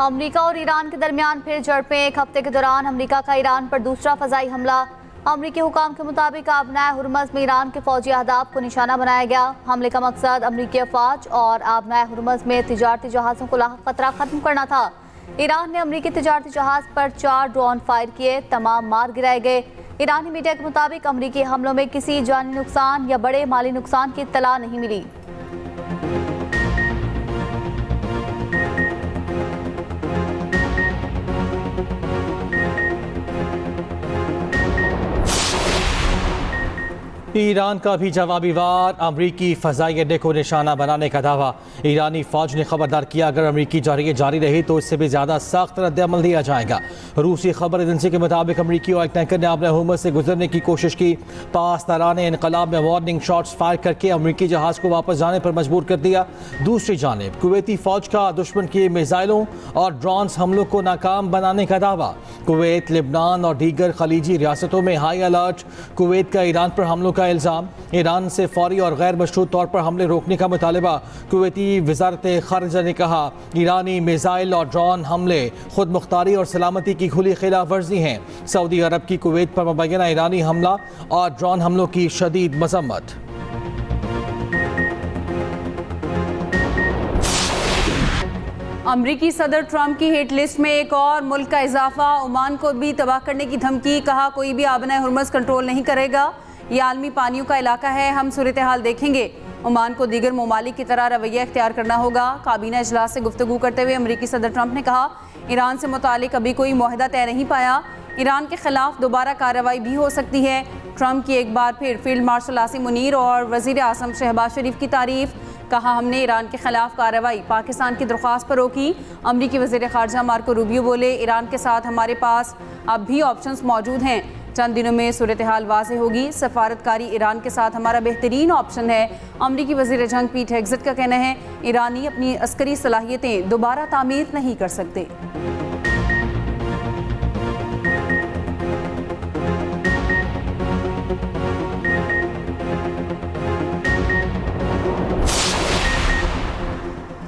America और Iran के दरमियान फिर झड़पें। एक हफ्ते के दौरान अमेरिका का ईरान पर दूसरा फजाई हमला। अमेरिकी हुकाम के मुताबिक आबनाए हुर्मज़ में ईरान के फौजी अहदाफ को निशाना बनाया गया। हमले का मकसद अमेरिकी अफवाज और आबनाए हुर्मज़ में तिजारती जहाज़ों को लाहक खतरा खत्म करना था। ईरान ने अमेरिकी तिजारती जहाज़ पर 4 ड्रोन फायर किए, तमाम मार गिराए गए। ईरानी मीडिया के मुताबिक अमेरिकी हमलों में किसी जानी नुकसान या बड़े माली नुकसान की इत्तला नहीं मिली। ईरान का भी जवाबी वार, अमरीकी फ़ज़ाई अड्डे को निशाना बनाने का दावा। ईरानी फ़ौज ने खबरदार किया, अगर अमरीकी जारी रही तो इससे भी ज़्यादा सख्त रद्द-ए-अमल दिया जाएगा। रूसी खबर एजेंसी के मुताबिक अमरीकी ऑयल टैंकर ने आबनाए हुर्मज़ से गुजरने की कोशिश की। पासदारान इनकलाब में वार्निंग शॉट्स फायर करके अमरीकी जहाज़ को वापस जाने पर मजबूर कर दिया। दूसरी जानिब कुवैती फ़ौज का दुश्मन के मिसाइलों और ड्रोन्स हमलों को नाकाम बनाने का दावा। कुवैत, लिबनान और दीगर खलीजी रियासतों में हाई अलर्ट। कुवैत का ईरान पर हमलों का इल्जाम। ईरान से फौरी और गैर मशरूत तौर पर हमले रोकने का मुतालबा। कुवैती वज़ारत ख़ारिजा ने कहा, ईरानी मिसाइल और ड्रोन हमले खुद मुख्तारी और सलामती की खुली खिलाफ वर्जी हैं। सऊदी अरब की कुवैत पर मुबैना ईरानी हमला और ड्रोन हमलों की शदीद मज़म्मत। अमरीकी सदर ट्रंप की हिट लिस्ट में एक और मुल्क का इजाफा। ओमान को भी तबाह करने की धमकी। कहा, कोई भी आबनाए हुर्मज़ कंट्रोल नहीं करेगा, ये आलमी पानियों का इलाका है, हम सूरत हाल देखेंगे। ओमान को दीगर ममालिक की तरह रवैया इख्तियार करना होगा। काबीना इजलास से गुफ्तगू करते हुए अमरीकी सदर ट्रंप ने कहा, ईरान से मुतालिक अभी कोई मुआहदा तय नहीं पाया, ईरान के खिलाफ दोबारा कार्रवाई भी हो सकती है। ट्रंप की एक बार फिर फील्ड मार्शल आसिम मुनीर और वज़ीर आज़म शहबाज शरीफ की तारीफ। कहा, हमने ईरान के खिलाफ कार्रवाई पाकिस्तान की दरख्वास्त पर रोकी। अमरीकी वज़ीर ख़ारजा मार्को रूबियो बोले, ईरान के साथ हमारे पास अब भी ऑप्शंस मौजूद हैं, चंद दिनों में सूरत हाल वाज़ेह होगी। सफारतकारी ईरान के साथ हमारा बेहतरीन ऑप्शन है। अमरीकी वज़ीर जंग पीट हेग्ज़ेट का कहना है, ईरानी अपनी अस्करी सलाहियतें दोबारा तामीर नहीं कर सकते।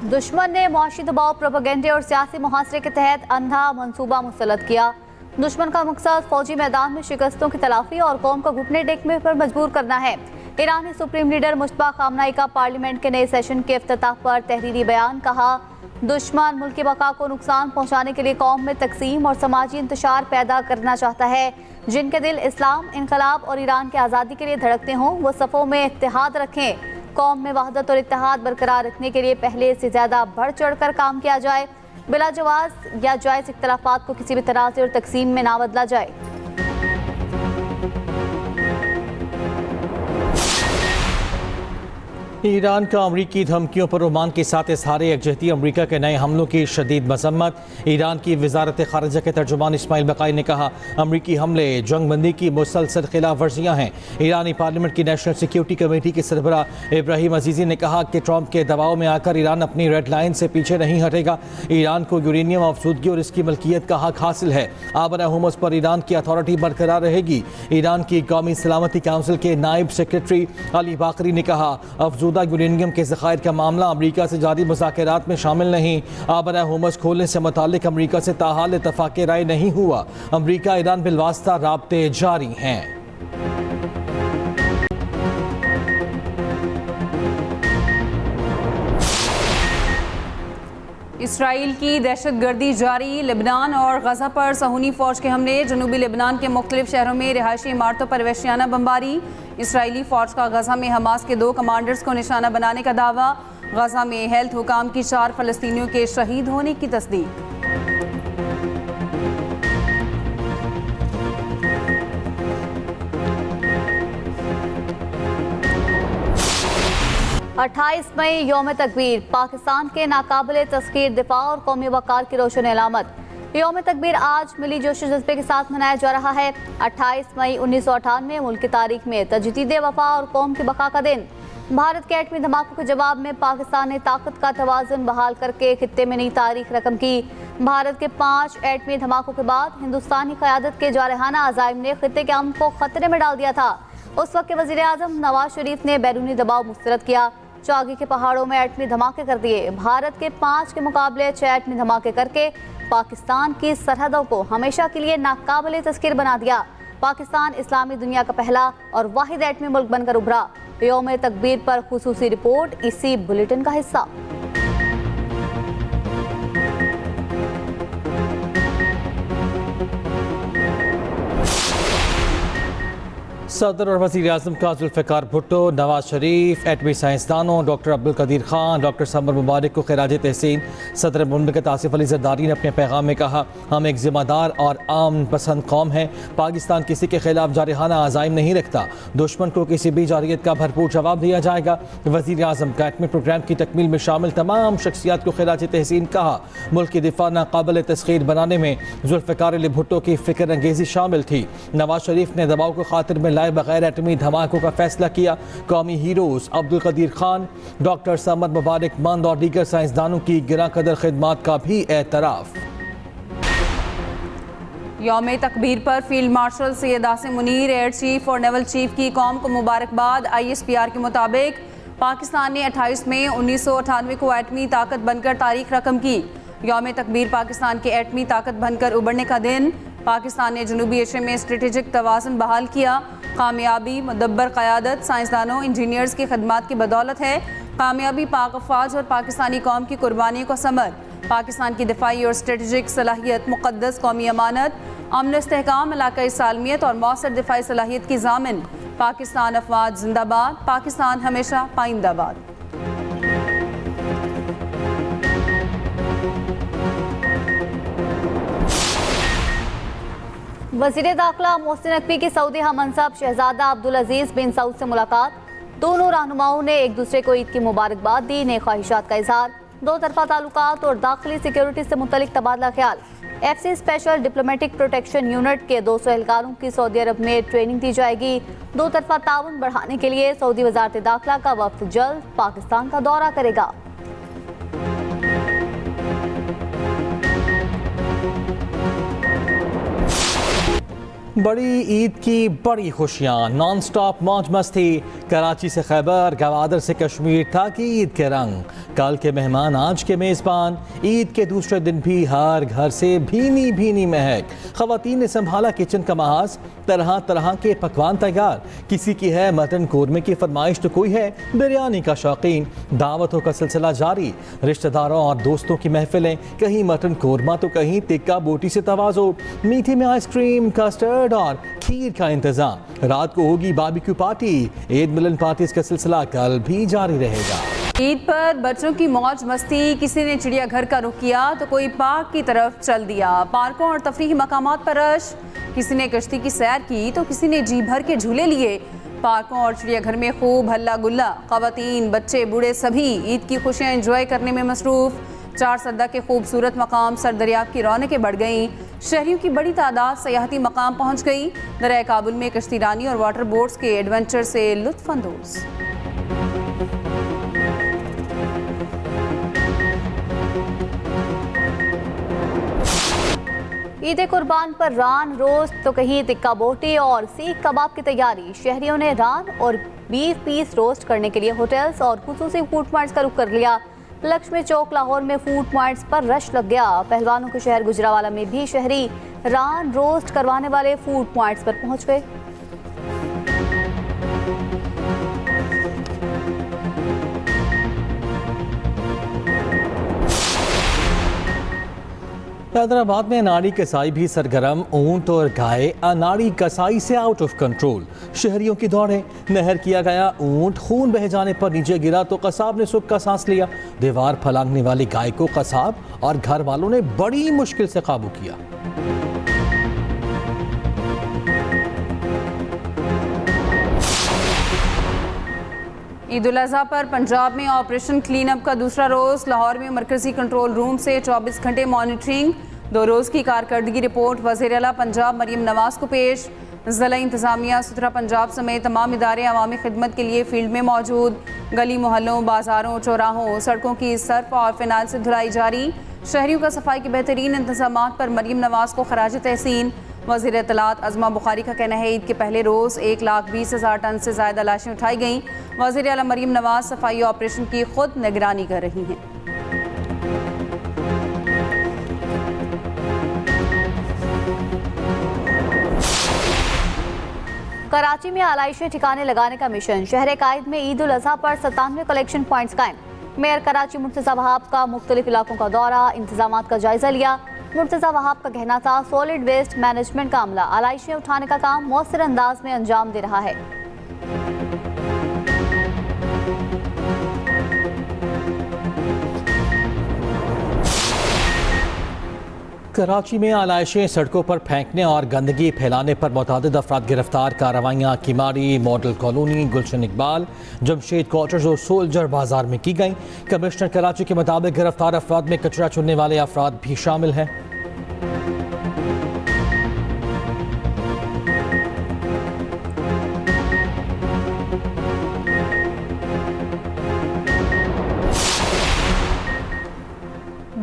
दुश्मन ने मुआशी दबाव, प्रोपेगेंडे और सियासी मुहासरे के तहत अंधा मंसूबा मुसल्लत किया। दुश्मन का मकसद फौजी मैदान में शिकस्तों की तलाफी और कौम को घुटने टेकने पर मजबूर करना है। ईरानी सुप्रीम लीडर मुश्तबा खामनाई का पार्लियामेंट के नए सेशन के इफ्तिताह पर तहरीरी बयान। कहा, दुश्मन मुल्क की बका को नुकसान पहुँचाने के लिए कौम में तकसीम और समाजी इंतशार पैदा करना चाहता है। जिनके दिल इस्लाम, इनकलाब और ईरान की आज़ादी के लिए धड़कते हों, वो सफ़ों में इत्तेहाद रखें। कौम में वहदत और इत्तेहाद बरकरार रखने के लिए पहले से ज़्यादा बढ़ चढ़ कर काम किया जाए। बिला जवाज़ या जायज़ इख्तिलाफात को किसी भी तनाज़ और तकसीम में ना बदला जाए। ईरान का अमरीकी धमकियों पर ओमान के साथ इज़हार यकजहती। अमरीका के नए हमलों की शदीद मज़म्मत। ईरान की वज़ारत ख़ारिजा के तर्जुमान इस्माइल बक़ाई ने कहा, अमरीकी हमले जंगबंदी की मुसलसल खिलाफ वर्जियाँ हैं। ईरानी पार्लियामेंट की नेशनल सिक्योरिटी कमेटी के सरबरा इब्राहिम अजीज़ी ने कहा कि ट्रंप के दबाव में आकर ईरान अपनी रेड लाइन से पीछे नहीं हटेगा। ईरान को यूरेनियम अफसूदगी और इसकी मलकियत का हक हासिल है। आबनाए हुर्मज़ पर ईरान की अथॉरिटी बरकरार रहेगी। ईरान की कौमी सलामती काउंसिल के नायब सेक्रेटरी अली बाकरी ने कहा, अफजूदा यूरेनियम के ज़खायर का मामला अमरीका से जारी मुज़ाकरात में शामिल नहीं। आबनाए हुर्मज़ खोलने से मुताल्लिक अमरीका से ताहाल इत्तफ़ाक़ राय नहीं हुआ। अमरीका ईरान बिलवास्ता राब्ते जारी हैं। इसराइल की दहशतगर्दी जारी। लेबनान और गजा पर सहूनी फ़ौज के हमले। जनूबी लेबनान के मुख्तलिफ शहरों में रिहायशी इमारतों पर वहशियाना बमबारी। इसराइली फ़ौज का गजा में हमास के 2 कमांडर्स को निशाना बनाने का दावा। गजा में हेल्थ हुकाम की 4 फ़लस्तीनियों के शहीद होने की तस्दीक। 28 मई यौम तकबीर, पाकिस्तान के नाकाबिल तस्खीर दिफा और कौमी वक़ार की रोशन अलामत। यौम तकबीर आज मिली जोश जज्बे के साथ मनाया जा रहा है। 28 मई 1998 मुल्क की तारीख में तजदीद वफा और कौम की बका का दिन। भारत के एटमी धमाकों के जवाब में पाकिस्तान ने ताकत का तवाज़ुन बहाल करके खित्ते में नई तारीख रकम की। भारत के 5 एटमी धमाकों के बाद हिंदुस्तानी क़यादत के जारहाना अज़ाइम ने खित्ते के अमन को खतरे में डाल दिया था। उस वक्त के वज़ीर आज़म नवाज शरीफ ने बैरूनी दबाव मुस्तरद किया। चागी के पहाड़ों में एटमी धमाके कर दिए। भारत के 5 के मुकाबले 6 एटमी धमाके करके पाकिस्तान की सरहदों को हमेशा के लिए नाकाबिले तस्कीर बना दिया। पाकिस्तान इस्लामी दुनिया का पहला और वाहिद एटमी मुल्क बनकर उभरा। यौम तकबीर पर खुसूसी रिपोर्ट इसी बुलेटिन का हिस्सा। सदर और वज़ीर आज़म का जुल्फ़िकार भुट्टो, नवाज शरीफ, एटमी साइंसदानों डॉक्टर अब्दुल कदीर खान, डॉक्टर समर मुबारक को खिराज तहसीन। सदर मुमलिकत आसिफ अली ज़रदारी ने अपने पैगाम में कहा, हम एक ज़िम्मेदार और आम पसंद कौम हैं। पाकिस्तान किसी के खिलाफ जारहाना अज़ाइम नहीं रखता। दुश्मन को किसी भी जारहियत का भरपूर जवाब दिया जाएगा। वज़ीर आज़म का एटमी प्रोग्राम की तकमील में शामिल तमाम शख्सियात को खिराज तहसीन कहा। मुल्क की दिफा नाकाबिल तस्खीर बनाने में जुल्फ़िकार अली भुट्टो की फ़िक्र अंगेज़ी शामिल थी। नवाज शरीफ ने दबाव को खातिर में बगैर एटमी धमाकों का फैसला किया। कौमी heroes Abdul Qadeer Khan, doctor Samar Mubarakmand और दीगर साइंसदानों की गिरा कदर खिदमात का भी एतराफ़। यौम तकबीर पर field marshal Syed Asim Munir, air chief और नेवल चीफ की कौम को मुबारकबाद। ISPR के मुताबिक पाकिस्तान ने 28 मई 1998 को एटमी ताकत बनकर तारीख रकम की। यौम तकबीर पाकिस्तान के एटमी ताकत बनकर उभरने का दिन। पाकिस्तान ने जनूबी एशिया में स्ट्रेटेजिक तवाज़ुन बहाल किया। कामयाबी मुदब्बर क़यादत, साइंसदानों, इंजीनियर्स की खदमात की बदौलत है। कामयाबी पाक अफ़वाज और पाकिस्तानी कौम की कुर्बानियों का समर। पाकिस्तान की दिफाई और स्ट्रेटेजिक सलाहियत मुक़द्दस कौमी अमानत, अमन इस्तेहकाम, इलाक़ाई सालमियत और मौसर दिफाई सलाहियत की ज़ामिन। पाकिस्तान अफ़वाज जिंदाबाद, पाकिस्तान हमेशा पाइंदाबाद। वज़ीर दाखिला मोहसिन नकवी की सऊदी हममनसब शहजादा अब्दुल अजीज़ बिन सऊद से मुलाकात। दोनों रहनुमाओं ने एक दूसरे को ईद की मुबारकबाद दी। नए ख्वाहिशात का इजहार। दो तरफा ताल्लुकात और दाखिली सिक्योरिटी से मुतलिक तबादला ख्याल। FC special diplomatic protection unit के 200 एहलकारों की सऊदी अरब में ट्रेनिंग दी जाएगी। दो तरफा ताउन बढ़ाने के लिए सऊदी वज़ारत दाखिला का वफ्द जल्द पाकिस्तान का दौरा करेगा। बड़ी ईद की बड़ी खुशियाँ, नॉन स्टॉप मौज मस्ती। कराची से खैबर, गवादर से कश्मीर था कि ईद के रंग। कल के मेहमान आज के मेज़बान। ईद के दूसरे दिन भी हर घर से भीनी भीनी महक। ख़वातीन ने संभाला किचन का महाज, तरह तरह के पकवान तैयार। किसी की है मटन कोरमे की फरमाइश तो कोई है बिरयानी का शौकीन। दावतों का सिलसिला जारी, रिश्तेदारों और दोस्तों की महफिलें। कहीं मटन कोरमा तो कहीं टिक्का बोटी से तवाज़ो। मीठे में आइसक्रीम, कस्टर्ड और खीर का इंतजाम। रात को होगी बारबेक्यू पार्टी। ईद मिलन पार्टीज का सिलसिला कल भी जारी रहेगा। ईद पर बच्चों की मौज मस्ती। किसी ने चिड़ियाघर का रुख किया तो कोई पार्क की तरफ चल दिया। पार्कों और तफरीही मकामात पर रश। किसी ने कश्ती की सैर की तो किसी ने जी भर के झूले लिए। पार्कों और चिड़ियाघर में खूब हल्ला गुल्ला। ख़वातीन, बच्चे, बूढ़े सभी ईद की खुशियाँ एंजॉय करने में मसरूफ़। 4 सद्दा के खूबसूरत मकाम सर दरियाब की रौनकें बढ़ गईं। शहरियों की बड़ी तादाद सयाहती मकाम पहुँच गई। दरिया काबुल में कश्ती रानी और वाटर बोट्स के एडवेंचर से लुत्फ़ अंदोज़। ईद कुर्बान पर रान रोस्ट तो कहीं टिक्का बोटी और सीख कबाब की तैयारी। शहरियों ने रान और बीफ पीस रोस्ट करने के लिए होटल्स और खुसूसी फूड पॉइंट्स का रुख कर लिया। लक्ष्मी चौक लाहौर में फूड पॉइंट्स पर रश लग गया। पहलवानों के शहर गुजरावाला में भी शहरी रान रोस्ट करवाने वाले फूड पॉइंट्स पर पहुंच गए। हैदराबाद में अनाड़ी कसाई भी सरगर्म। ऊंट और गाय अनाड़ी कसाई से आउट ऑफ कंट्रोल। शहरियों की दौड़े, नहर किया गया ऊंट। खून बह जाने पर नीचे गिरा तो कसाब ने सुख का सांस लिया। दीवार फलांगने वाली गाय को कसाब और घर वालों ने बड़ी मुश्किल से काबू किया। ईद उल अज़हा पर पंजाब में ऑपरेशन क्लीन अप का दूसरा रोज़। लाहौर में मरकजी कंट्रोल रूम से 24 घंटे मॉनिटरिंग। 2 रोज़ की कारकर्दगी रिपोर्ट वज़ीर आला पंजाब मरीम नवाज को पेश। ज़िला इंतज़ामिया, सुथरा पंजाब समेत तमाम इदारे अवामी खिदमत के लिए फील्ड में मौजूद। गली मोहल्लों, बाजारों, चौराहों, सड़कों की सर्फ और फिनाइल से धुलाई जारी। शहरियों का सफाई के बेहतरीन इंतजामात पर मरीम नवाज को खराज तहसीन। वज़ीर इत्तलात अज़मा बुखारी का कहना है ईद के पहले रोज़ 1,20,000 टन से ज़्यादा लाशें उठाई गईं। वज़ीर आला मरीम नवाज सफाई ऑपरेशन की खुद निगरानी कर रही हैं। कराची में आलाइशी ठिकाने लगाने का मिशन। शहर कायद में ईद उल अजहा पर 97 कलेक्शन पॉइंट्स कायम। मेयर कराची मुर्तज़ा वहाब का मुख्तलिफ इलाकों का दौरा, इंतजामात का जायजा लिया। मुर्तज़ा वहाब का कहना था सॉलिड वेस्ट मैनेजमेंट का अमला आलाइशियाँ उठाने का काम मौसर अंदाज में अंजाम दे रहा है। कराची में आलाइशें सड़कों पर फेंकने और गंदगी फैलाने पर मुतअद्दिद अफराद गिरफ्तार। कार्रवाइयाँ किमाड़ी, मॉडल कॉलोनी, गुलशन इकबाल, जमशेद क्वार्टर्स और सोल्जर बाजार में की गईं। कमिश्नर कराची के मुताबिक गिरफ्तार अफराद में कचरा चुनने वाले अफराद भी शामिल हैं।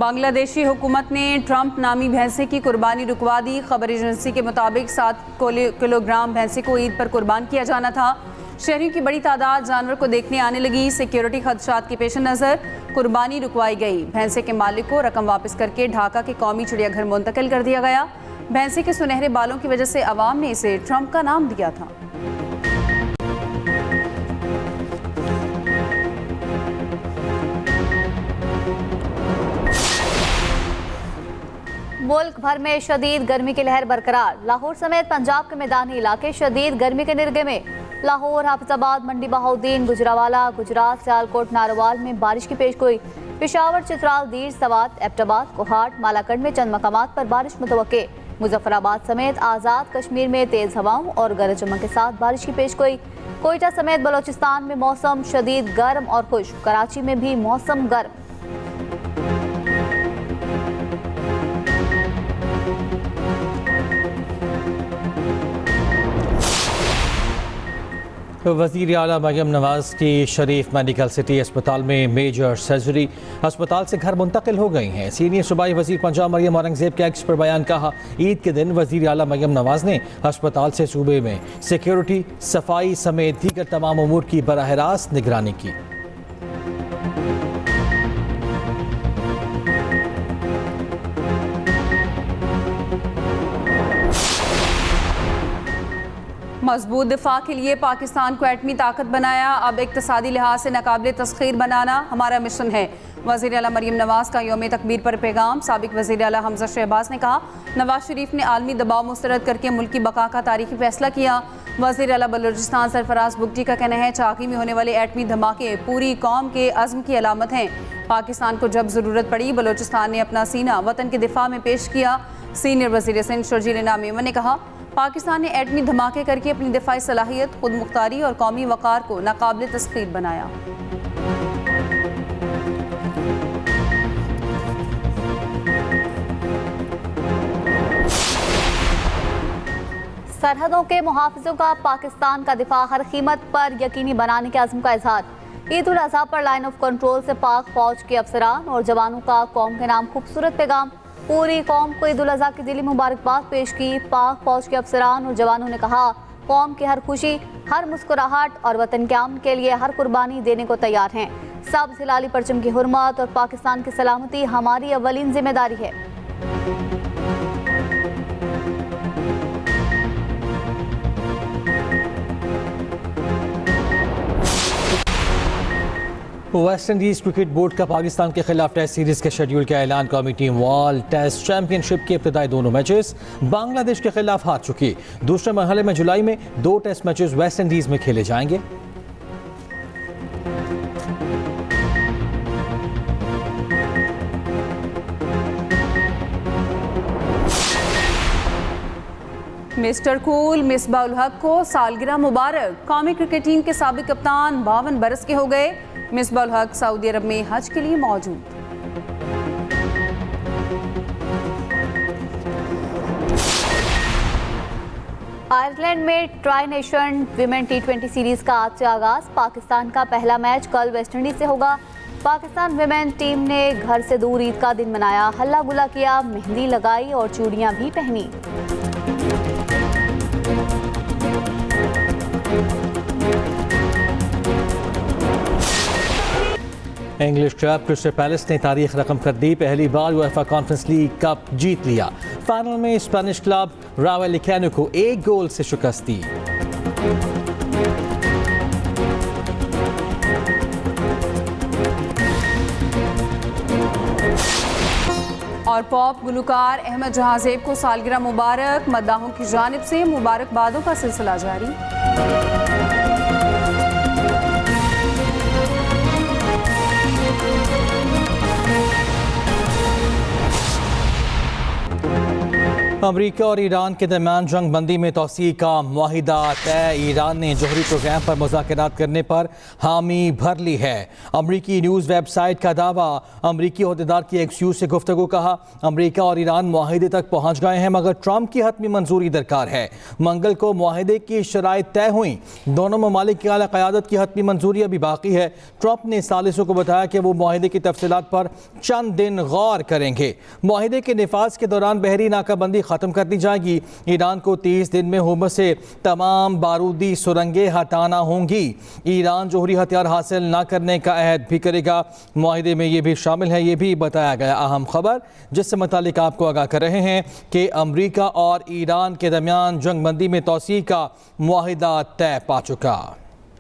बांग्लादेशी हुकूमत ने ट्रंप नामी भैंसे की कुर्बानी रुकवा दी। खबर एजेंसी के मुताबिक 7 किलोग्राम भैंसे को ईद पर कुर्बान किया जाना था। शहरियों की बड़ी तादाद जानवर को देखने आने लगी। सिक्योरिटी खदशात के पेश नज़र कुर्बानी रुकवाई गई। भैंसे के मालिक को रकम वापस करके ढाका के कौमी चिड़ियाघर मुंतकिल कर दिया गया। भैंसे के सुनहरे बालों की वजह से अवाम ने इसे ट्रंप का नाम दिया था। मुल्क भर में शदीद गर्मी की लहर बरकरार। लाहौर समेत पंजाब के मैदानी इलाके शदीद गर्मी के निर्गे में। लाहौर, हाफिजाबाद, मंडी बहाउद्दीन, गुजरावाला, गुजरात, सियालकोट, नारोवाल में बारिश की पेशगोई। पेशावर, चित्राल, दीर, सवात, एबटाबाद, कोहाट, मालाकंड में चंद मकामात पर बारिश मुतवक्के। मुजफ्फराबाद समेत आज़ाद कश्मीर में तेज़ हवाओं और गरज चमक के साथ बारिश की पेशगोई। कोयटा समेत बलोचिस्तान में मौसम शदीद गर्म और खुश्क। कराची में भी मौसम गर्म। वज़ीर आला मरीम नवाज की शरीफ मेडिकल सिटी अस्पताल में मेजर सर्जरी। अस्पताल से घर मुंतकिल हो गई हैं। सीनियर सूबाई वज़ीर पंजाब मरीम औरंगज़ेब के एक्स पर बयान कहा ईद के दिन वज़ीर आला मरीम नवाज ने अस्पताल से सूबे में सिक्योरिटी, सफाई समेत दीगर तमाम उमूर की बराह रास्त निगरानी की। मजबूत दिफा के लिए पाकिस्तान को एटमी ताकत बनाया। अब इक्तिसादी लिहाज से नाकाबिले तस्खीर बनाना हमारा मिशन है। वज़ीर आला मरीम नवाज का यौम तकबीर पर पैगाम। साबिक वज़ीर आला हमजा शहबाज ने कहा नवाज शरीफ ने आलमी दबाव मुस्तरद करके मुल्क की बका का तारीखी फैसला किया। वज़ीर आला बलूचिस्तान सरफराज बुगटी का कहना है चाकी में होने वाले एटमी धमाके पूरी कौम के अज़्म की अलामत हैं। पाकिस्तान को जब ज़रूरत पड़ी बलूचिस्तान ने अपना सीना वतन के दिफा में पेश किया। सीनियर वज़ीर सिंध शर्जील इनाम मेमन ने कहा पाकिस्तान ने एटमी धमाके करके अपनी दिफाई सलाहियत, खुद मुख्तारी और कौमी वक़ार को नाकाबिले तस्खीर बनाया। सरहदों के मुहाफ़िज़ों का पाकिस्तान का दिफा हर कीमत पर यकीनी बनाने के अज़्म का इज़हार। ईद उल अज़हा पर लाइन ऑफ कंट्रोल से पाक फौज के अफसरान और जवानों का कौम के नाम खूबसूरत पैगाम। पूरी कौम को ईद उल अज़हा की दिली मुबारकबाद पेश की। पाक फौज के अफसरान और जवानों ने कहा कौम की हर खुशी, हर मुस्कुराहट और वतन के अमन के लिए हर कुर्बानी देने को तैयार हैं। सब हिलाली परचम की हुर्मत और पाकिस्तान की सलामती हमारी अव्वलीन जिम्मेदारी है। वेस्ट इंडीज क्रिकेट बोर्ड का पाकिस्तान के खिलाफ टेस्ट सीरीज के शेड्यूल का ऐलान। कौमी टीम वर्ल्ड टेस्ट चैंपियनशिप के इब्तिदाई दोनों मैचेस बांग्लादेश के खिलाफ हार चुकी। दूसरे मरहले में जुलाई में 2 टेस्ट मैचेस वेस्ट इंडीज में खेले जाएंगे। मिस्टर कूल मिसबाह उल हक को सालगिरह मुबारक। कौमी क्रिकेट टीम के साबिक कप्तान 52 बरस के हो गए। मिसबाह उल हक सऊदी अरब में हज के लिए मौजूद। आयरलैंड में tri nation women T20 series का आज से आगाज। पाकिस्तान का पहला मैच कल वेस्टइंडीज से होगा। पाकिस्तान विमेन टीम ने घर से दूर ईद का दिन मनाया, हल्ला गुल्ला किया, मेहंदी लगाई और चूड़ियां भी पहनी। इंग्लिश क्लब क्रिस्टल पैलेस ने तारीख रकम कर दी, पहली बार यूएफए कॉन्फ्रेंस लीग कप जीत लिया। फाइनल में स्पेनिश क्लब रायो वैलेकानो को 1 गोल से शिकस्त दी। और पॉप गुलकार अहमद जहांजेब को सालगिरह मुबारक, मद्दाहों की जानिब से मुबारकबादों का सिलसिला जारी। अमरीका और ईरान के दरमियान जंग बंदी में तोसी का मुआहिदा तय। ईरान ने जौहरी प्रोग्राम पर मुज़ाकरात करने पर हामी भर ली है। अमरीकी न्यूज़ वेबसाइट का दावा, अमरीकी अहदेदार की एक्सक्यूज से गुफ्तगू। कहा, अमरीका और ईरान मुआहिदे तक पहुँच गए हैं मगर ट्रंप की हतमी मंजूरी दरकार है। मंगल को मुआहिदे की शराइत तय हुई, दोनों ममालिक की आला क़यादत की हतमी मंजूरी अभी बाकी है। ट्रंप ने सालिसों को बताया कि वो मुआहिदे की तफसीलात पर चंद दिन गौर करेंगे। मुआहिदे के निफाज के दौरान बहरी नाकाबंदी ख़त्म कर दी जाएगी। ईरान को 30 दिन में होमस से तमाम बारूदी सुरंगें हटाना होंगी। ईरान जौहरी हथियार हासिल न करने का अहद भी करेगा। मुआहिदे में ये भी शामिल है, ये भी बताया गया। अहम खबर जिससे मुतालिक आपको आगाह कर रहे हैं कि अमरीका और ईरान के दरमियान जंग बंदी में तोसी का मुआहिदा तय पा चुका।